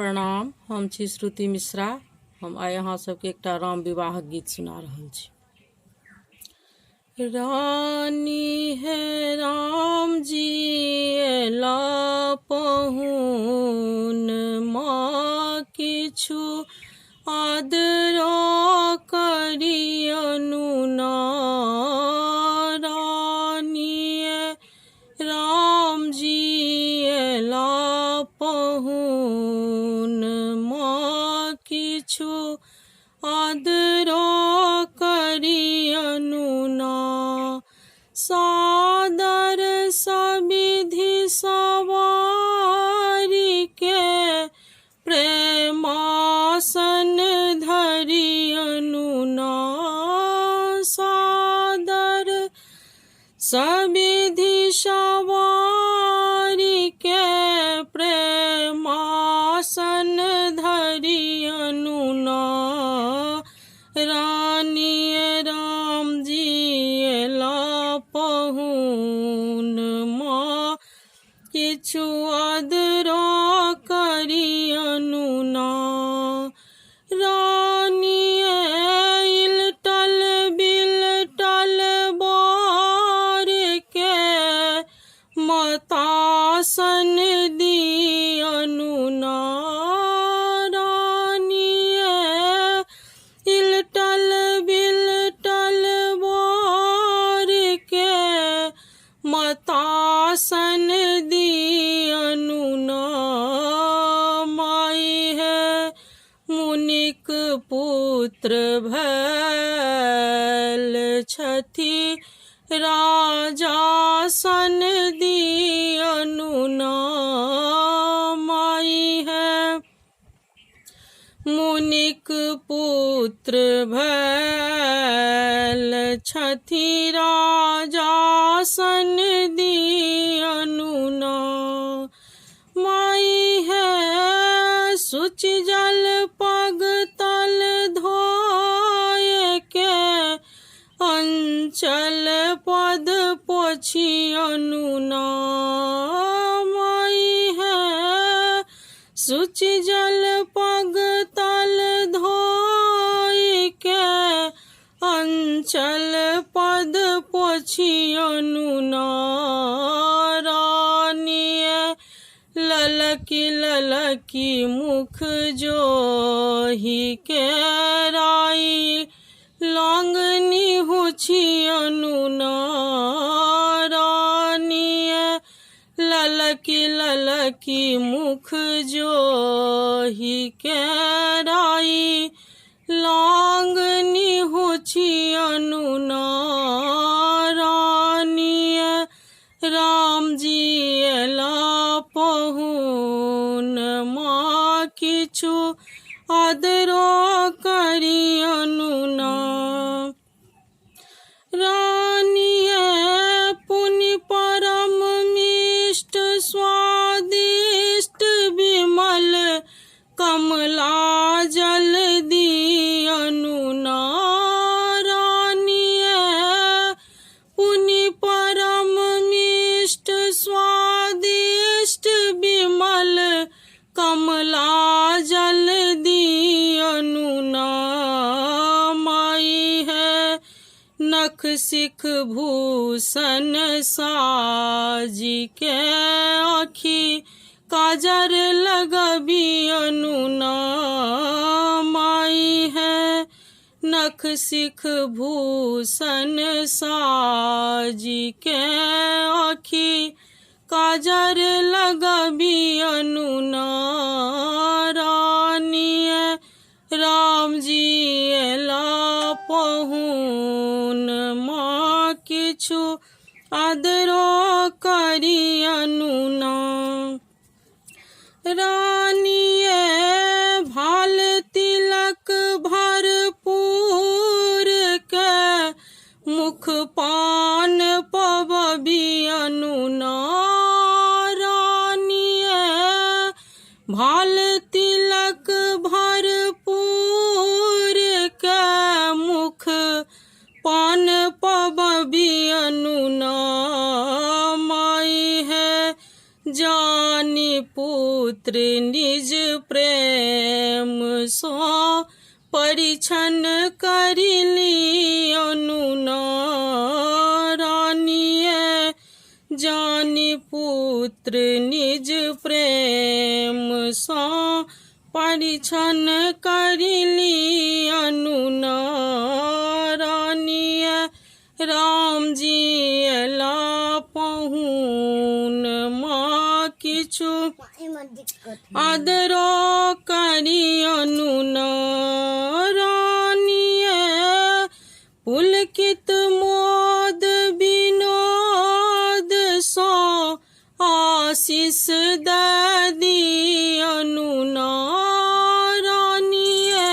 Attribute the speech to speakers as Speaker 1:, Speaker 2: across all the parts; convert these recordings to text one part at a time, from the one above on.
Speaker 1: प्रणाम। हम छी श्रुति मिश्रा। हम आइ अहाँ सबके एकटा राम विवाहक गीत सुना रहल छी। रानी है राम जी एला पहुन, माँ किछु आदरो करियनु ना। रानी राम जी एला पहुन, माँ किछु आदरो करियनु ना। सादर सविधि सवारी के प्रेमासन धरियनु ना। सादर सविधि सवारी के प्रेमासन धरियनु ना। रानी राम जी एला पहुन, माँ किछु आदरो करियनु ना। रानी इलटल बिलटल बार के मतासन दियनु ना। रानी इलटल बिलटल बार के मतासन दियनु ना। माई है मुनिक पुत्र भैल छथि, राजासन दियनु ना। माई है मुनिक पुत्र भैल छथि, राजासन दियनु ना। माई है सुचि जल पग तल धोय के, अंचल पद पोछियनु ना। माई है सुचि जल पग तल धोय के, अंचल पद पोछियनु ना। रानी ललकी ललकी मुख जोहि के, राई लांगनी हुछियनु ना। रानी ललकी ललकी मुख जोहि के, राई लांगनी हुछियनु ना। रानी राम जी एला पहुन, माँ किछु आदरो करियनु ना। रानी पुनि परम मिष्ट स्वादिष्ट विमल कमला जल दियनु ना। रानी पुनि परम मिष्ट स्वादिष्ट विमल कमला जल दियनु ना। माई है नख सिख भूषण साजी के, आँखि काजर लगबियनु ना। माई है नख सिख भूषण साजी के, आँखि काजर लगबियनु ना। रानी राम जी एला पहुन, माँ किछु आदरो करियनु ना। रानी भाल तिलक भरपूर के, मुख पान पबबियनु ना। रानी भाल तिलक भरपूर के, मुख पान पबबियनु ना। माई है जानी पुत्र पुत्र निज प्रेम सो परिछन करिली अनुनारानिये जानि पुत्र निज प्रेम सो परिछन करिली अनुनारानिये राम जी एला पहुन माँ किछु आदरो करी अनुनारानिये पुलकित मोद विनोद सो आशीष ददी अनुनारानिये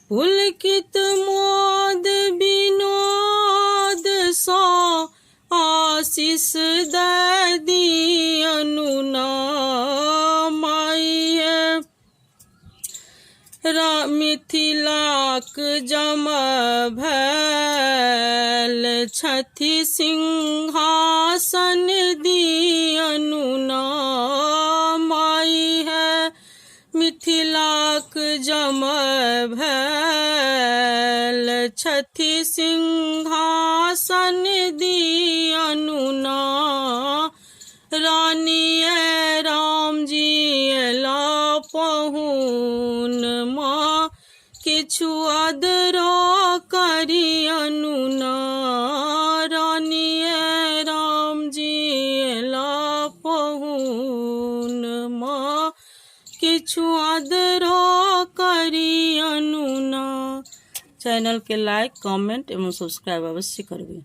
Speaker 1: पुलकित मोद विनोद सो आशीष ददी अनुना माइये मिथिलाक जम भैल छथि सिंहासन दी अनुना माई है मिथिलाक जम भैल छथि सिंहासन दी अनुना रानिये राम जी एला पहुन माँ किछु आदरो करी अनुनारानिये राम जी एला पहुन माँ किछु आदरो करी अनुना। चैनल के लाइक कमेंट एवं सब्सक्राइब अवश्य करबे।